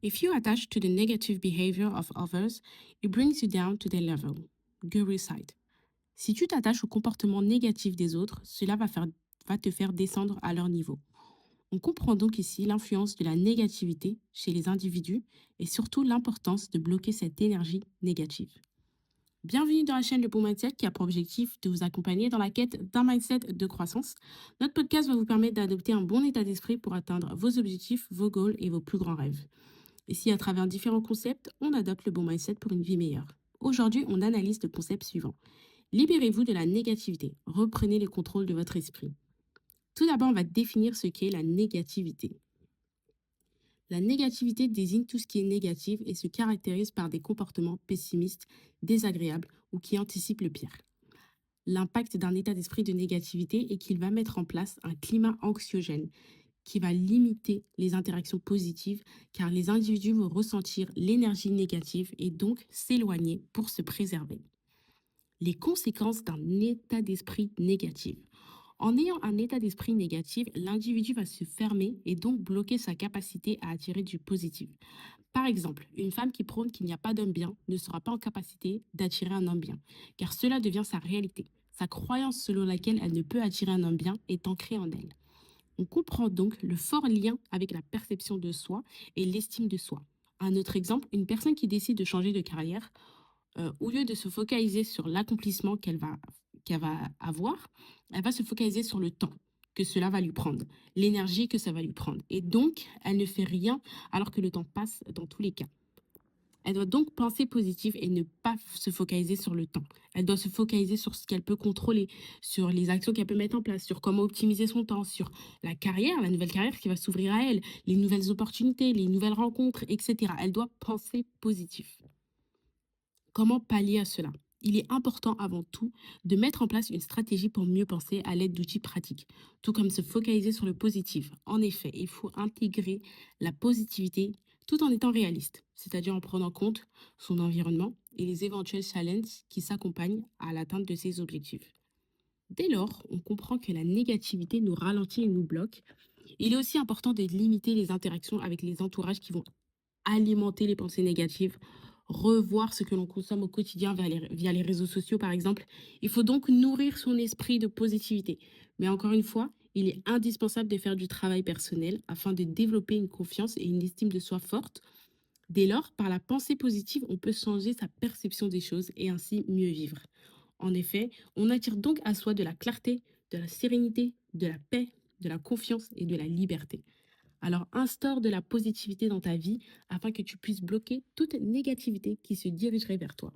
If you attach to the negative behavior of others, it brings you down to their level. Guru side. Si tu t'attaches au comportement négatif des autres, cela va te faire descendre à leur niveau. On comprend donc ici l'influence de la négativité chez les individus et surtout l'importance de bloquer cette énergie négative. Bienvenue dans la chaîne Le Bon Mindset qui a pour objectif de vous accompagner dans la quête d'un mindset de croissance. Notre podcast va vous permettre d'adopter un bon état d'esprit pour atteindre vos objectifs, vos goals et vos plus grands rêves. Ici, à travers différents concepts, on adopte le bon mindset pour une vie meilleure. Aujourd'hui, on analyse le concept suivant. Libérez-vous de la négativité. Reprenez le contrôle de votre esprit. Tout d'abord, on va définir ce qu'est la négativité. La négativité désigne tout ce qui est négatif et se caractérise par des comportements pessimistes, désagréables ou qui anticipent le pire. L'impact d'un état d'esprit de négativité est qu'il va mettre en place un climat anxiogène qui va limiter les interactions positives car les individus vont ressentir l'énergie négative et donc s'éloigner pour se préserver. Les conséquences d'un état d'esprit négatif. En ayant un état d'esprit négatif, l'individu va se fermer et donc bloquer sa capacité à attirer du positif. Par exemple, une femme qui prône qu'il n'y a pas d'homme bien ne sera pas en capacité d'attirer un homme bien, car cela devient sa réalité. Sa croyance selon laquelle elle ne peut attirer un homme bien est ancrée en elle. On comprend donc le fort lien avec la perception de soi et l'estime de soi. Un autre exemple, une personne qui décide de changer de carrière, au lieu de se focaliser sur l'accomplissement qu'elle va avoir, elle va se focaliser sur le temps que cela va lui prendre, l'énergie que ça va lui prendre. Et donc, elle ne fait rien alors que le temps passe dans tous les cas. Elle doit donc penser positif et ne pas se focaliser sur le temps. Elle doit se focaliser sur ce qu'elle peut contrôler, sur les actions qu'elle peut mettre en place, sur comment optimiser son temps, sur la carrière, la nouvelle carrière qui va s'ouvrir à elle, les nouvelles opportunités, les nouvelles rencontres, etc. Elle doit penser positif. Comment pallier à cela? Il est important avant tout de mettre en place une stratégie pour mieux penser à l'aide d'outils pratiques, tout comme se focaliser sur le positif. En effet, il faut intégrer la positivité tout en étant réaliste, c'est-à-dire en prenant en compte son environnement et les éventuels challenges qui s'accompagnent à l'atteinte de ses objectifs. Dès lors, on comprend que la négativité nous ralentit et nous bloque. Il est aussi important de limiter les interactions avec les entourages qui vont alimenter les pensées négatives, revoir ce que l'on consomme au quotidien via les réseaux sociaux, par exemple. Il faut donc nourrir son esprit de positivité. Mais encore une fois, il est indispensable de faire du travail personnel afin de développer une confiance et une estime de soi forte. Dès lors, par la pensée positive, on peut changer sa perception des choses et ainsi mieux vivre. En effet, on attire donc à soi de la clarté, de la sérénité, de la paix, de la confiance et de la liberté. Alors instaure de la positivité dans ta vie afin que tu puisses bloquer toute négativité qui se dirigerait vers toi.